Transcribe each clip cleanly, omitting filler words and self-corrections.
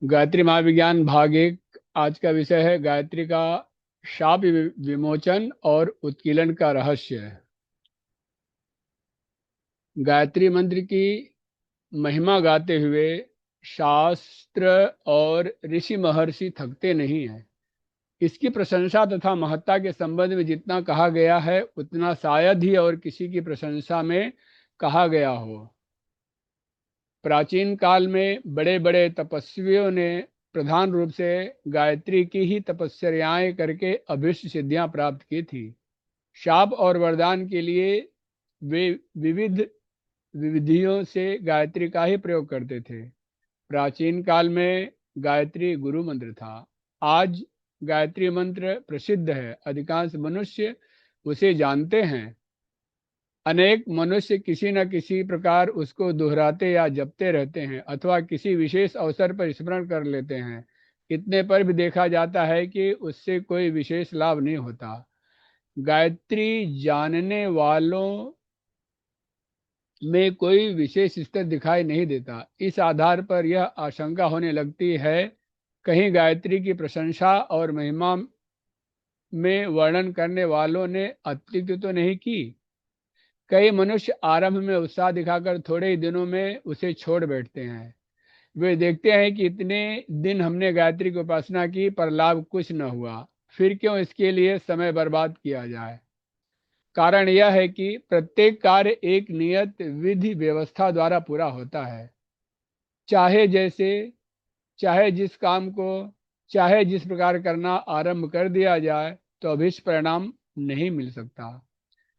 गायत्री महाविज्ञान भाग 1। आज का विषय है गायत्री का शाप विमोचन और उत्कीलन का रहस्य। गायत्री मंत्र की महिमा गाते हुए शास्त्र और ऋषि महर्षि थकते नहीं हैं। इसकी प्रशंसा तथा महत्ता के संबंध में जितना कहा गया है उतना शायद ही और किसी की प्रशंसा में कहा गया हो। प्राचीन काल में बड़े बड़े तपस्वियों ने प्रधान रूप से गायत्री की ही तपस्याएं करके अभीष्ट सिद्धियां प्राप्त की थी। शाप और वरदान के लिए वे विविध विधियों से गायत्री का ही प्रयोग करते थे। प्राचीन काल में गायत्री गुरु मंत्र था। आज गायत्री मंत्र प्रसिद्ध है, अधिकांश मनुष्य उसे जानते हैं। अनेक मनुष्य किसी न किसी प्रकार उसको दोहराते या जपते रहते हैं अथवा किसी विशेष अवसर पर स्मरण कर लेते हैं। इतने पर भी देखा जाता है कि उससे कोई विशेष लाभ नहीं होता। गायत्री जानने वालों में कोई विशेष स्तर दिखाई नहीं देता। इस आधार पर यह आशंका होने लगती है कहीं गायत्री की प्रशंसा और महिमा में वर्णन करने वालों ने अत्युक्ति तो नहीं की। कई मनुष्य आरंभ में उत्साह दिखाकर थोड़े ही दिनों में उसे छोड़ बैठते हैं। वे देखते हैं कि इतने दिन हमने गायत्री की उपासना की पर लाभ कुछ न हुआ, फिर क्यों इसके लिए समय बर्बाद किया जाए। कारण यह है कि प्रत्येक कार्य एक नियत विधि व्यवस्था द्वारा पूरा होता है। चाहे जैसे चाहे जिस काम को चाहे जिस प्रकार करना आरंभ कर दिया जाए तो अभीष्ट परिणाम नहीं मिल सकता।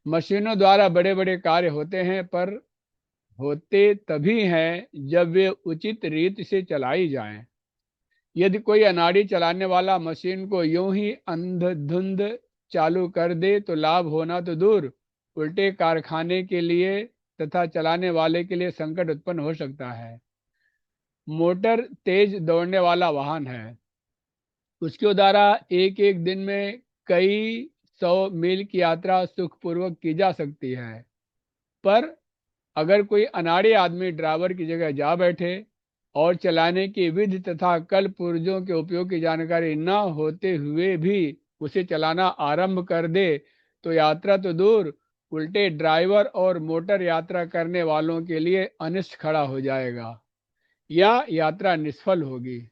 मशीनों द्वारा बड़े बड़े कार्य होते हैं पर होते तभी हैं जब वे उचित रीत से चलाई जाएं। यदि कोई अनाड़ी चलाने वाला मशीन को यूं ही अंधधुंध चालू कर दे तो लाभ होना तो दूर, उल्टे कारखाने के लिए तथा चलाने वाले के लिए संकट उत्पन्न हो सकता है। मोटर तेज दौड़ने वाला वाहन है। उसके द्वारा एक एक दिन में कई 100 मील की यात्रा सुखपूर्वक की जा सकती है। पर अगर कोई अनाड़ी आदमी ड्राइवर की जगह जा बैठे और चलाने की विधि तथा कल पुर्जों के उपयोग की जानकारी न होते हुए भी उसे चलाना आरंभ कर दे तो यात्रा तो दूर, उल्टे ड्राइवर और मोटर यात्रा करने वालों के लिए अनिष्ट खड़ा हो जाएगा या यात्रा निष्फल होगी।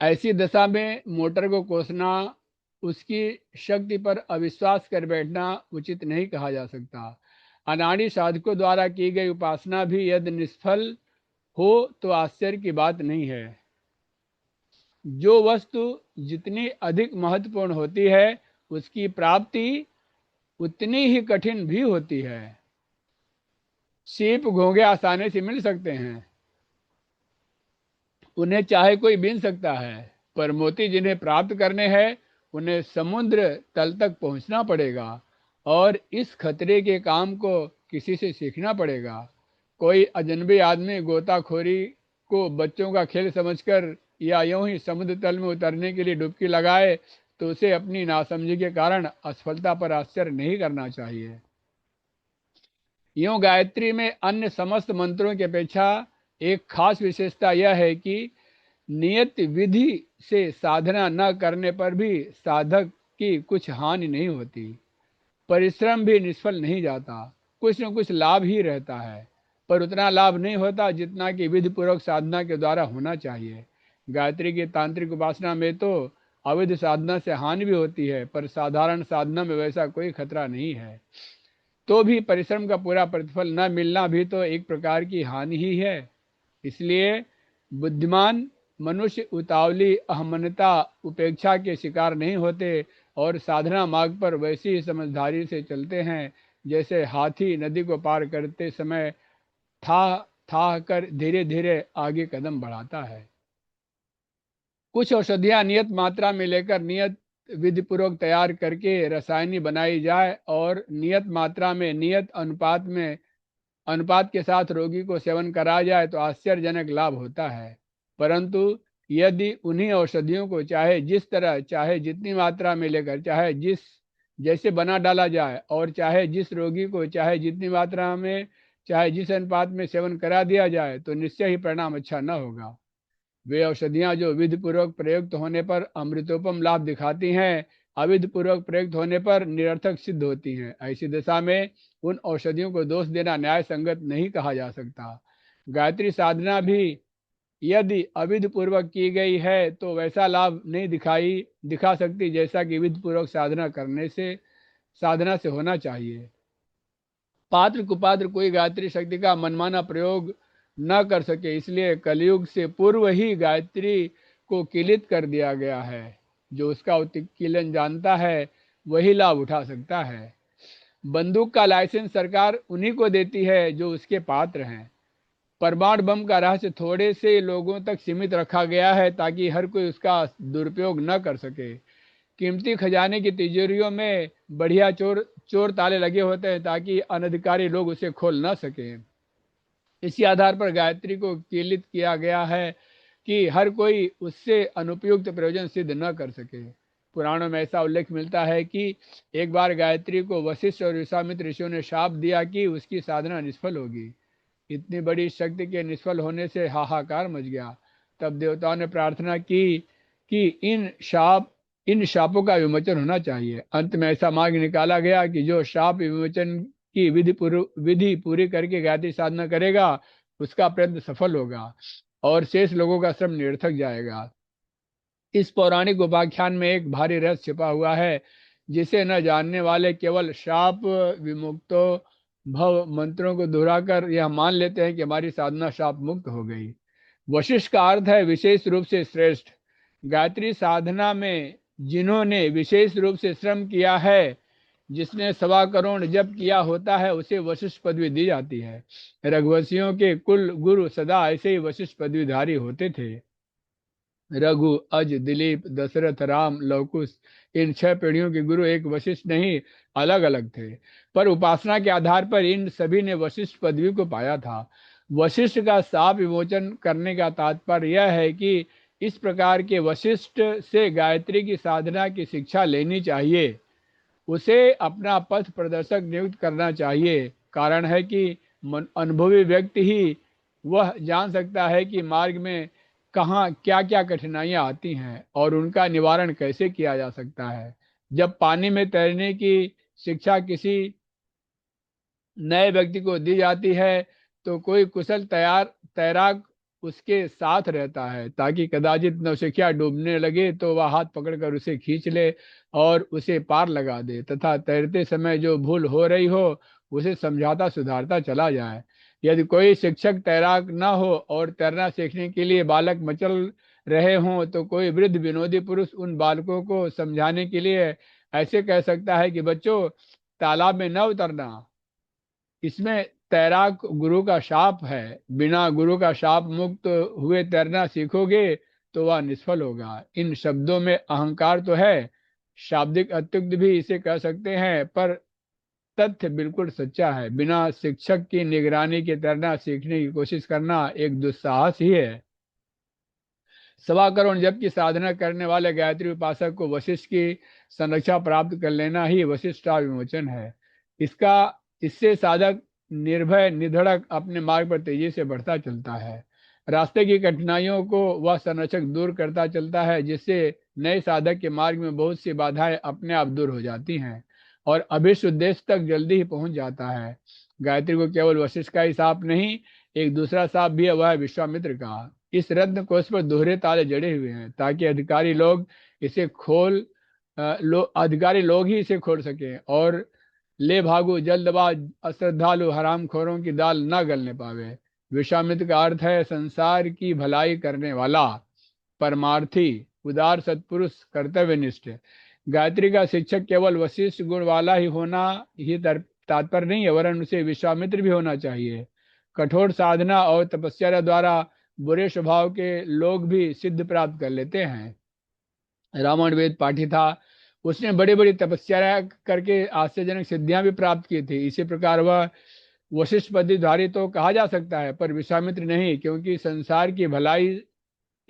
ऐसी दशा में मोटर को कोसना, उसकी शक्ति पर अविश्वास कर बैठना उचित नहीं कहा जा सकता। अनाड़ी साधकों द्वारा की गई उपासना भी यदि निष्फल हो तो आश्चर्य की बात नहीं है। जो वस्तु जितनी अधिक महत्वपूर्ण होती है उसकी प्राप्ति उतनी ही कठिन भी होती है। सीप घोंघे आसानी से मिल सकते हैं, उन्हें चाहे कोई बीन सकता है, पर मोती जिन्हें प्राप्त करने हैं उन्हें समुद्र तल तक पहुंचना पड़ेगा और इस खतरे के काम को किसी से सीखना पड़ेगा। कोई अजनबी आदमी गोताखोरी को बच्चों का खेल समझकर या यूं ही समुद्र तल में उतरने के लिए डुबकी लगाए तो उसे अपनी नासमझी के कारण असफलता पर आश्चर्य नहीं करना चाहिए। यूं गायत्री में अन्य समस्त मंत्रों की अपेक्षा एक खास विशेषता यह है कि नियत विधि से साधना न करने पर भी साधक की कुछ हानि नहीं होती, परिश्रम भी निष्फल नहीं जाता, कुछ न कुछ लाभ ही रहता है, पर उतना लाभ नहीं होता जितना कि विधि पूर्वक साधना के द्वारा होना चाहिए। गायत्री की तांत्रिक उपासना में तो अवैध साधना से हानि भी होती है, पर साधारण साधना में वैसा कोई खतरा नहीं है। तो भी परिश्रम का पूरा प्रतिफल न मिलना भी तो एक प्रकार की हानि ही है। इसलिए बुद्धिमान मनुष्य उतावली अहमनता उपेक्षा के शिकार नहीं होते और साधना मार्ग पर वैसी ही समझदारी से चलते हैं जैसे हाथी नदी को पार करते समय था था कर धीरे धीरे आगे कदम बढ़ाता है। कुछ औषधियां नियत मात्रा में लेकर नियत विधि पूर्वक तैयार करके रसायनी बनाई जाए और नियत मात्रा में नियत अनुपात के साथ रोगी को सेवन कराया जाए तो आश्चर्यजनक लाभ होता है। परंतु यदि उन्हीं औषधियों को चाहे जिस तरह, चाहे जितनी मात्रा में लेकर, चाहे जिस जैसे बना डाला जाए, और चाहे जिस रोगी को चाहे जितनी मात्रा में, चाहे जिस अनुपात में सेवन करा दिया जाए, तो निश्चय ही परिणाम अच्छा न होगा। वे औषधियां जो विधि पूर्वक प्रयुक्त होने पर अमृतोपम लाभ दिखाती हैं, अविधि पूर्वक प्रयुक्त होने पर निरर्थक सिद्ध होती हैं। ऐसी दशा में उन औषधियों को दोष देना न्याय संगत नहीं कहा जा सकता। गायत्री साधना भी यदि अविधि पूर्वक की गई है तो वैसा लाभ नहीं दिखा सकती जैसा कि विधि पूर्वक साधना से होना चाहिए। पात्र कुपात्र कोई गायत्री शक्ति का मनमाना प्रयोग न कर सके, इसलिए कलयुग से पूर्व ही गायत्री को किलित कर दिया गया है। जो उसका उत्कीलन जानता है वही लाभ उठा सकता है। बंदूक का लाइसेंस सरकार उन्हीं को देती है जो उसके पात्र हैं। परमाणु बम का रहस्य थोड़े से लोगों तक सीमित रखा गया है ताकि हर कोई उसका दुरुपयोग न कर सके। कीमती खजाने की तिजोरियों में बढ़िया चोर चोर ताले लगे होते हैं ताकि अनधिकारी लोग उसे खोल न सके। इसी आधार पर गायत्री को कीलित किया गया है कि हर कोई उससे अनुपयुक्त प्रयोजन सिद्ध न कर सके। पुराणों में ऐसा उल्लेख मिलता है कि एक बार गायत्री को वशिष्ठ और विश्वामित्र ऋषियों ने शाप दिया कि उसकी साधना निष्फल होगी। इतनी बड़ी शक्ति के निष्फल होने से हाहाकार मच गया। तब देवताओं ने प्रार्थना की कि इन शापों का विमोचन होना चाहिए। अंत में ऐसा मार्ग निकाला गया कि जो शाप विमोचन की विधि पूरी करके गायत्री साधना करेगा उसका प्रयत्न सफल होगा और शेष लोगों का श्रम निरर्थक जाएगा। इस पौराणिक उपाख्यान में एक भारी रहस्य छिपा हुआ है जिसे न जानने वाले केवल शाप विमुक्तो भव मंत्रों को दोहराकर यह मान लेते हैं कि हमारी साधना शाप मुक्त हो गई। वशिष्ठ का अर्थ है विशेष रूप से श्रेष्ठ। गायत्री साधना में जिन्होंने विशेष रूप से श्रम किया है, जिसने 1.25 करोड़ जप किया होता है, उसे वशिष्ठ पदवी दी जाती है। रघुवंशियों के कुल गुरु सदा ऐसे ही वशिष्ठ पदवीधारी होते थे। रघु, अज, दिलीप, दशरथ, राम, लवकुश, इन 6 पीढ़ियों के गुरु एक वशिष्ठ नहीं, अलग अलग थे, पर उपासना के आधार पर इन सभी ने वशिष्ठ पदवी को पाया था। वशिष्ठ का शाप विमोचन करने का तात्पर्य यह है कि इस प्रकार के वशिष्ठ से गायत्री की साधना की शिक्षा लेनी चाहिए, उसे अपना पथ प्रदर्शक नियुक्त करना चाहिए। कारण है कि अनुभवी व्यक्ति ही वह जान सकता है कि मार्ग में कहाँ क्या क्या कठिनाइयाँ आती हैं और उनका निवारण कैसे किया जा सकता है। जब पानी में तैरने की शिक्षा किसी नए व्यक्ति को दी जाती है तो कोई कुशल तैराक उसके साथ रहता है ताकि कदाचित नौसिखिया डूबने लगे तो वह हाथ पकड़कर उसे खींच ले और उसे पार लगा दे, तथा तैरते समय जो भूल हो रही हो उसे समझाता सुधारता चला जाए। यदि कोई शिक्षक तैराक न हो और तैरना सीखने के लिए बालक मचल रहे हों तो कोई वृद्ध विनोदी पुरुष उन बालकों को समझाने के लिए ऐसे कह सकता है कि बच्चों, तालाब में न उतरना, इसमें तैराक गुरु का शाप है। बिना गुरु का शाप मुक्त हुए तैरना सीखोगे तो वह निष्फल होगा। इन शब्दों में अहंकार तो है, शाब्दिक अत्युक्त भी इसे कह सकते हैं, पर तथ्य बिल्कुल सच्चा है। बिना शिक्षक की निगरानी के तैरना सीखने की कोशिश करना एक दुस्साहस ही है। 1.25 करोड़ जप की साधना करने वाले गायत्री उपासक को वशिष्ठ की संरक्षा प्राप्त कर लेना ही वशिष्ठा विमोचन है। इससे साधक निर्भय निधड़क अपने मार्ग पर तेजी से बढ़ता चलता है। रास्ते की कठिनाइयों को वह संरक्षक दूर करता चलता है, जिससे नए साधक के मार्ग में बहुत सी बाधाएं अपने आप दूर हो जाती हैं और अभिष्ट उद्देश्य तक जल्दी ही पहुंच जाता है। गायत्री को केवल वशिष्ठ का ही साप नहीं, एक दूसरा साप भी है, वह है विश्वामित्र का। इस रत्न कोश पर दोहरे ताले जड़े हुए हैं ताकि अधिकारी लोग ही इसे खोल सकें और ले भागो जल्दबाज अश्रद्धालु हरामखोरों की दाल न गलने पावे। विश्वामित्र का अर्थ है संसार की भलाई करने वाला, परमार्थी, उदार सत्पुरुष, कर्तव्यनिष्ठ। गायत्री का शिक्षक केवल वशिष्ठ गुण वाला ही होना ही तात्पर्य नहीं है, वरन उसे विश्वामित्र भी होना चाहिए। कठोर साधना और तपस्या द्वारा बुरे स्वभाव के लोग भी सिद्ध प्राप्त कर लेते हैं। रावण वेद पाठी था, उसने बड़ी बड़ी तपस्या करके आश्चर्यजनक सिद्धियां भी प्राप्त की थी। इसी प्रकार वह वशिष्ठ पदवीधारी तो कहा जा सकता है, पर विश्वामित्र नहीं, क्योंकि संसार की भलाई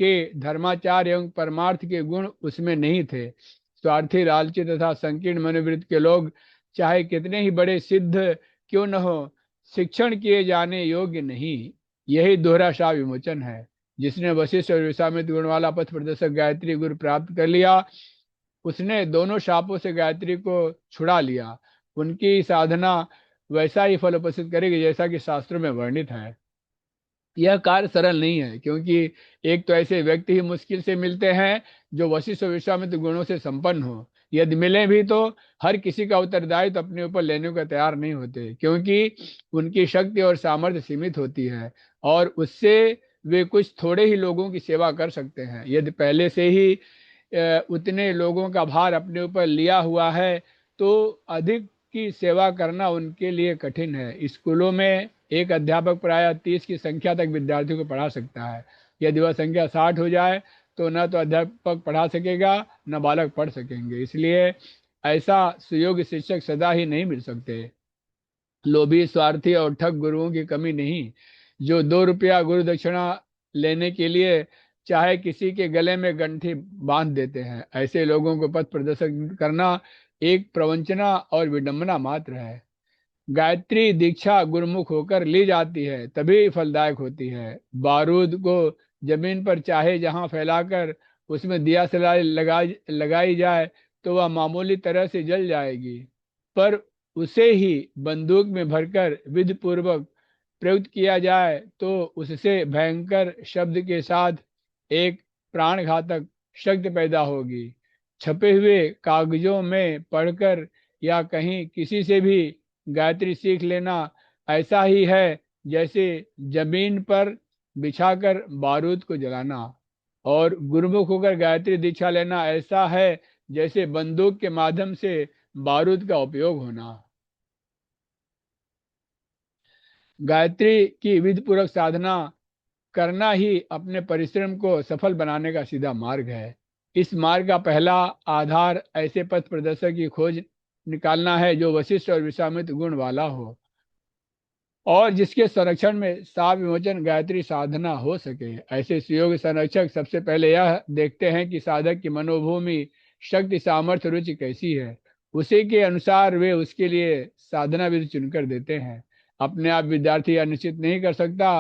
के धर्माचार एवं परमार्थ के गुण उसमें नहीं थे। स्वार्थी, लालची तथा संकीर्ण मनोवृत्ति के लोग चाहे कितने ही बड़े सिद्ध क्यों न हो, शिक्षण किए जाने योग्य नहीं। यही दोहरा शाप विमोचन है। जिसने वशिष्ठ और विश्वामित्र गुण वाला पथ प्रदर्शक गायत्री गुरु प्राप्त कर लिया, उसने दोनों शापों से गायत्री को छुड़ा लिया। उनकी साधना वैसा ही फल उपस्थित करेगी जैसा कि शास्त्रों में वर्णित है। यह कार्य सरल नहीं है, क्योंकि एक तो ऐसे व्यक्ति ही मुश्किल से मिलते हैं जो वशिष्ठ और विश्वामित्र गुणों से संपन्न हो। यदि मिले भी तो हर किसी का उत्तरदायित्व तो अपने ऊपर लेने को तैयार नहीं होते, क्योंकि उनकी शक्ति और सामर्थ्य सीमित होती है और उससे वे कुछ थोड़े ही लोगों की सेवा कर सकते हैं। यदि पहले से ही उतने लोगों का भार अपने ऊपर लिया हुआ है तो अधिक की सेवा करना उनके लिए कठिन है। स्कूलों में एक अध्यापक प्रायः 30 की संख्या तक विद्यार्थियों को पढ़ा सकता है। यदि वह संख्या 60 हो जाए तो न तो अध्यापक पढ़ा सकेगा न बालक पढ़ सकेंगे। इसलिए ऐसा सुयोग्य शिक्षक सदा ही नहीं मिल सकते। लोभी, स्वार्थी और ठग गुरुओं की कमी नहीं, जो 2 रुपया गुरु दक्षिणा लेने के लिए चाहे किसी के गले में गंठी बांध देते हैं। ऐसे लोगों को पथ प्रदर्शन करना एक प्रवंचना और विडंबना मात्र है। गायत्री दीक्षा गुरुमुख होकर ली जाती है तभी फलदायक होती है। बारूद को जमीन पर चाहे जहां फैलाकर उसमें दिया सलाई लगाई जाए तो वह मामूली तरह से जल जाएगी, पर उसे ही बंदूक में भरकर विधि पूर्वक प्रयुक्त किया जाए तो उससे भयंकर शब्द के साथ एक प्राणघातक शक्ति पैदा होगी। छपे हुए कागजों में पढ़कर या कहीं किसी से भी गायत्री सीख लेना ऐसा ही है जैसे जमीन पर बिछाकर बारूद को जलाना, और गुरुमुख होकर गायत्री दीक्षा लेना ऐसा है जैसे बंदूक के माध्यम से बारूद का उपयोग होना। गायत्री की विधि पूर्वक साधना करना ही अपने परिश्रम को सफल बनाने का सीधा मार्ग है। इस मार्ग का पहला आधार ऐसे पथ प्रदर्शक की खोज निकालना है जो वशिष्ठ और विश्वामित्र गुण वाला हो और जिसके संरक्षण में साप विमोचन गायत्री साधना हो सके। ऐसे सुयोग्य संरक्षक सबसे पहले यह देखते हैं कि साधक की मनोभूमि, शक्ति, सामर्थ्य, रुचि कैसी है। उसी के अनुसार वे उसके लिए साधना विधि चुनकर देते हैं। अपने आप विद्यार्थी यह निश्चित नहीं कर सकता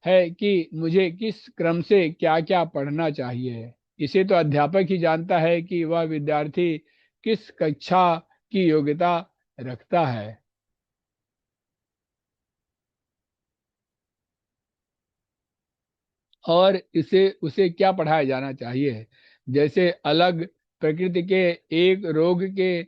है कि मुझे किस क्रम से क्या क्या पढ़ना चाहिए। इसे तो अध्यापक ही जानता है कि वह विद्यार्थी किस कक्षा की योग्यता रखता है और इसे उसे क्या पढ़ाया जाना चाहिए। जैसे अलग प्रकृति के एक रोग के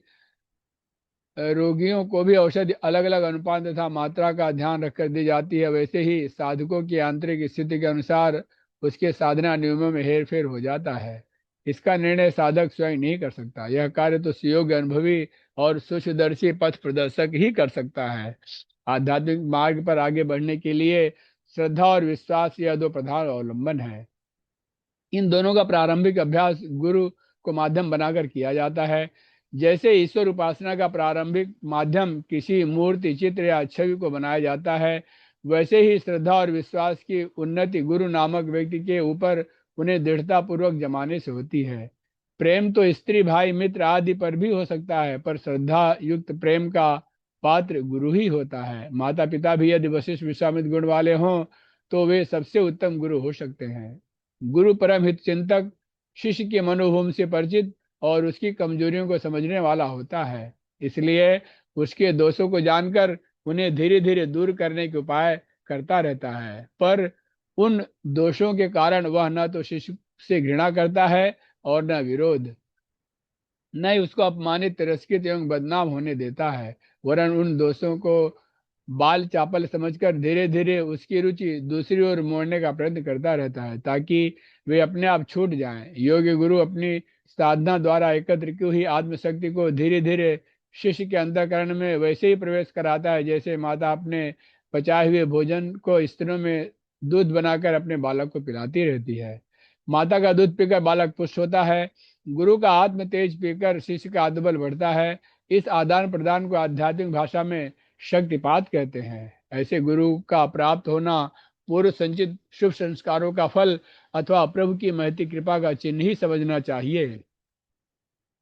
रोगियों को भी औषधि अलग अलग अनुपात तथा मात्रा का ध्यान रखकर दी जाती है, वैसे ही साधकों की आंतरिक स्थिति के अनुसार उसके साधना नियमों में हेर फेर हो जाता है। इसका निर्णय साधक स्वयं नहीं कर सकता। यह कार्य तो सुयोग्य, अनुभवी और सूक्ष्मदर्शी पथ प्रदर्शक ही कर सकता है। आध्यात्मिक मार्ग पर आगे बढ़ने के लिए श्रद्धा और विश्वास यह दो प्रधान अवलंबन है। इन दोनों का प्रारंभिक अभ्यास गुरु को माध्यम बनाकर किया जाता है। जैसे ईश्वर उपासना का प्रारंभिक माध्यम किसी मूर्ति, चित्र या छवि को बनाया जाता है, वैसे ही श्रद्धा और विश्वास की उन्नति गुरु नामक व्यक्ति के ऊपर उन्हें दृढ़ता पूर्वक जमाने से होती है। प्रेम तो स्त्री, भाई, मित्र आदि पर भी हो सकता है, पर श्रद्धा युक्त प्रेम का पात्र गुरु ही होता है। माता पिता भी यदि वशिष्ठ विश्वामित्र गुण वाले हों तो वे सबसे उत्तम गुरु हो सकते हैं। गुरु परम हित चिंतक, शिष्य के मनोभूमि से परिचित और उसकी कमजोरियों को समझने वाला होता है, इसलिए उसके दोषों को जानकर उन्हें धीरे धीरे दूर करने के उपाय करता रहता है। पर उन दोषों के कारण वह न तो शिष्य से घृणा करता है और न विरोध, न ही उसको अपमानित, तिरस्कृत एवं बदनाम होने देता है, वरन उन दोषों को बाल चापल समझकर धीरे धीरे उसकी रुचि दूसरी ओर मोड़ने का प्रयत्न करता रहता है ताकि वे अपने आप छूट जाएं। योग्य गुरु अपनी साधना द्वारा एकत्र की हुई आत्मशक्ति को धीरे धीरे शिष्य के अंतःकरण में वैसे ही प्रवेश कराता है जैसे माता अपने पचाए हुए भोजन को स्त्रियों में दूध बनाकर अपने बालक को पिलाती रहती है। माता का दूध पीकर बालक पुष्ट होता है, गुरु का आत्म तेज पीकर शिष्य का आत्मबल बढ़ता है। इस आदान प्रदान को आध्यात्मिक भाषा में शक्तिपात कहते हैं। ऐसे गुरु का प्राप्त होना पूर्व संचित शुभ संस्कारों का फल अथवा प्रभु की महती कृपा का चिन्ह ही समझना चाहिए।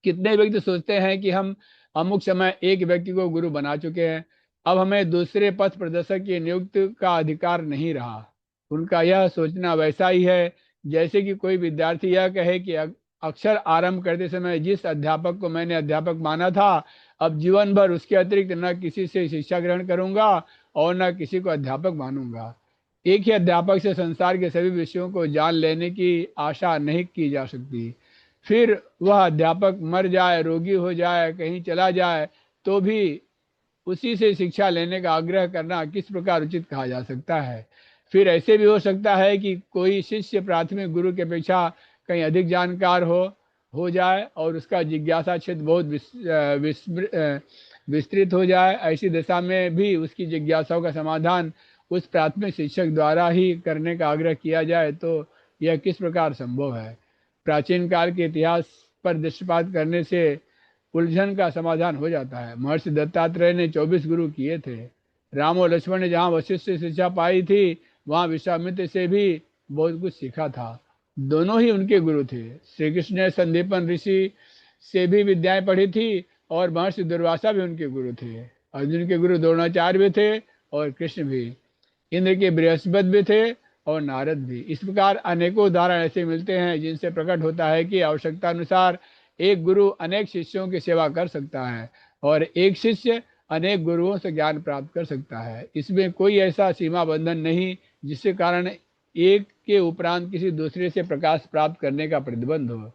कितने व्यक्ति सोचते हैं कि हम अमुक समय एक व्यक्ति को गुरु बना चुके हैं, अब हमें दूसरे पथ प्रदर्शक की नियुक्ति का अधिकार नहीं रहा। उनका यह सोचना वैसा ही है जैसे कि कोई विद्यार्थी यह कहे कि अक्षर आरंभ करते समय जिस अध्यापक को मैंने अध्यापक माना था, अब जीवन भर उसके अतिरिक्त न किसी से शिक्षा ग्रहण करूंगा और न किसी को अध्यापक मानूंगा। एक ही अध्यापक से संसार के सभी विषयों को जान लेने की आशा नहीं की जा सकती। फिर वह अध्यापक मर जाए, रोगी हो जाए, कहीं चला जाए, तो भी उसी से शिक्षा लेने का आग्रह करना किस प्रकार उचित कहा जा सकता है। फिर ऐसे भी हो सकता है कि कोई शिष्य प्राथमिक गुरु की अपेक्षा कहीं अधिक जानकार हो जाए और उसका जिज्ञासा क्षेत्र बहुत विस्तृत हो जाए। ऐसी दशा में भी उसकी जिज्ञासाओं का समाधान उस प्राथमिक शिक्षक द्वारा ही करने का आग्रह किया जाए तो यह किस प्रकार संभव है। प्राचीन काल के इतिहास पर दृष्टिपात करने से उलझन का समाधान हो जाता है। महर्षि दत्तात्रेय ने 24 गुरु किए थे। राम और लक्ष्मण ने जहाँ वशिष्ठ से शिक्षा पाई थी, वहाँ विश्वामित्र से भी बहुत कुछ सीखा था। दोनों ही उनके गुरु थे। श्री कृष्ण ने संदीपन ऋषि से भी विद्याएं पढ़ी थी और महर्षि दुर्वासा भी उनके गुरु थे। अर्जुन के गुरु द्रोणाचार्य भी थे और कृष्ण भी। इंद्र के बृहस्पति भी थे और नारद भी। इस प्रकार अनेकों उदाहरण ऐसे मिलते हैं जिनसे प्रकट होता है कि आवश्यकता अनुसार एक गुरु अनेक शिष्यों की सेवा कर सकता है और एक शिष्य अनेक गुरुओं से ज्ञान प्राप्त कर सकता है। इसमें कोई ऐसा सीमा बंधन नहीं जिसके कारण एक के उपरांत किसी दूसरे से प्रकाश प्राप्त करने का प्रतिबंध हो।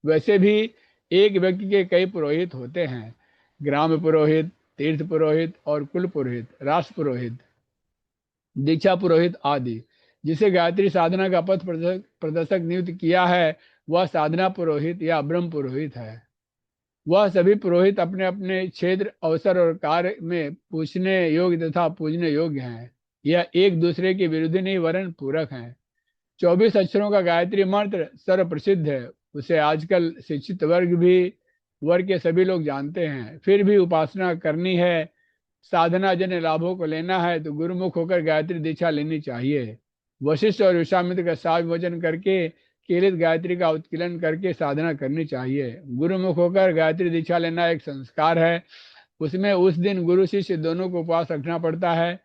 वैसे भी एक व्यक्ति के कई पुरोहित होते हैं, ग्राम पुरोहित, तीर्थ पुरोहित और कुल पुरोहित, राष्ट्र पुरोहित, दीक्षा पुरोहित आदि। जिसे गायत्री साधना का पथ प्रदर्शक नियुक्त किया है वह साधना पुरोहित या ब्रह्म पुरोहित है। वह सभी पुरोहित अपने अपने क्षेत्र, अवसर और कार्य में पूछने योग्य तथा पूजने योग्य हैं। यह एक दूसरे के विरुद्ध नहीं वरन पूरक हैं। 24 अक्षरों का गायत्री मंत्र सर्व प्रसिद्ध है। उसे आजकल शिक्षित वर्ग के सभी लोग जानते हैं। फिर भी उपासना करनी है, साधना जन लाभों को लेना है तो गुरुमुख होकर गायत्री दीक्षा लेनी चाहिए। वशिष्ठ और विश्वामित्र का साव विमोचन करके केलित गायत्री का उत्कीर्णन करके साधना करनी चाहिए। गुरुमुख होकर गायत्री दीक्षा लेना एक संस्कार है। उसमें उस दिन गुरु शिष्य दोनों को उपवास रखना पड़ता है।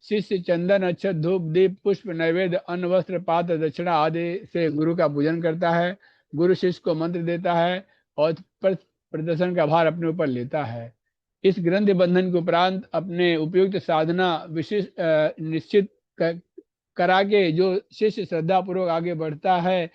शिष्य चंदन, अक्षत, धूप, दीप, पुष्प, नैवेद्य, अन्न, वस्त्र, पात्र, दक्षिणा आदि से गुरु का पूजन करता है। गुरु शिष्य को मंत्र देता है और प्रदर्शन का भार अपने ऊपर लेता है। इस ग्रंथि बंधन के उपरांत अपने उपयुक्त साधना विशिष्ट निश्चित करा के जो शिष्य श्रद्धा पूर्वक आगे बढ़ता है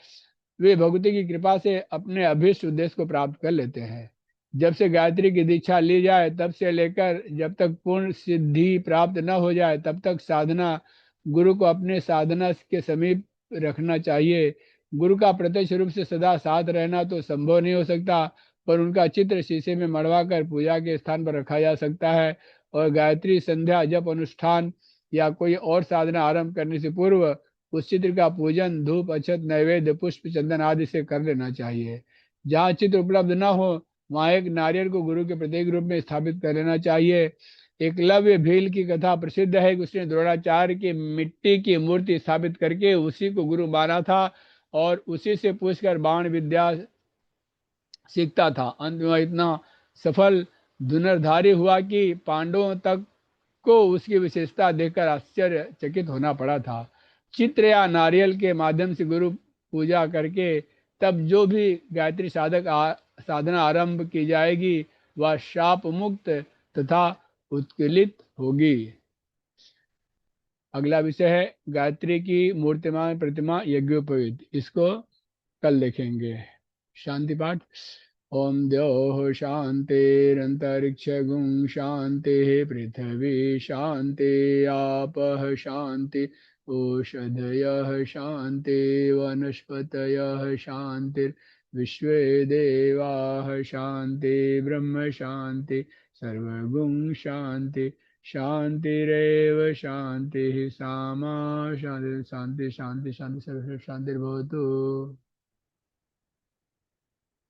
वे भगवती की कृपा से अपने अभीष्ट उद्देश्य को प्राप्त कर लेते हैं। जब से गायत्री की दीक्षा ली जाए तब से लेकर जब तक पूर्ण सिद्धि प्राप्त न हो जाए तब तक साधना गुरु को अपने साधना के समीप रखना चाहिए। गुरु का प्रत्यक्ष रूप से सदा साथ रहना तो संभव नहीं हो सकता, पर उनका चित्र शीशे में मढ़वा कर पूजा के स्थान पर रखा जा सकता है और गायत्री संध्या जप अनुष्ठान या कोई और साधना आरंभ करने से पूर्व उस चित्र का पूजन धूप, अक्षत, नैवेद्य, पुष्प, चंदन आदि से कर लेना चाहिए। जहाँ चित्र उपलब्ध न हो वहाँ एक नारियल को गुरु के प्रतीक रूप में स्थापित कर लेना चाहिए। एकलव्य भील की कथा प्रसिद्ध है कि उसने द्रोणाचार्य की मिट्टी की मूर्ति स्थापित करके उसी को गुरु माना था और उसी से पूछकर बाण विद्या सीखता था। अंत में इतना सफल धनुर्धारी हुआ कि पांडवों तक को उसकी विशेषता देखकर आश्चर्यचकित होना पड़ा था। चित्र या नारियल के माध्यम से गुरु पूजा करके तब जो भी गायत्री साधना आरंभ की जाएगी वह शाप मुक्त तथा उत्कीर्णित होगी। अगला विषय है गायत्री की मूर्तिमान प्रतिमा यज्ञोपवीत। इसको कल देखेंगे। शांति पाठ। ओम द्योः शान्तिरन्तरिक्षगुं शान्तिः पृथिवी शान्ति आपः शान्ति ओषधयः शान्ति वनस्पतयः शान्तिर्विश्वे देवाः शान्ति ब्रह्म शान्ति सर्वगुं शान्ति शान्तिरेव शान्तिः सामा शान्ति शान्ति शान्ति शान्ति सर्व शान्तिर्भवतु।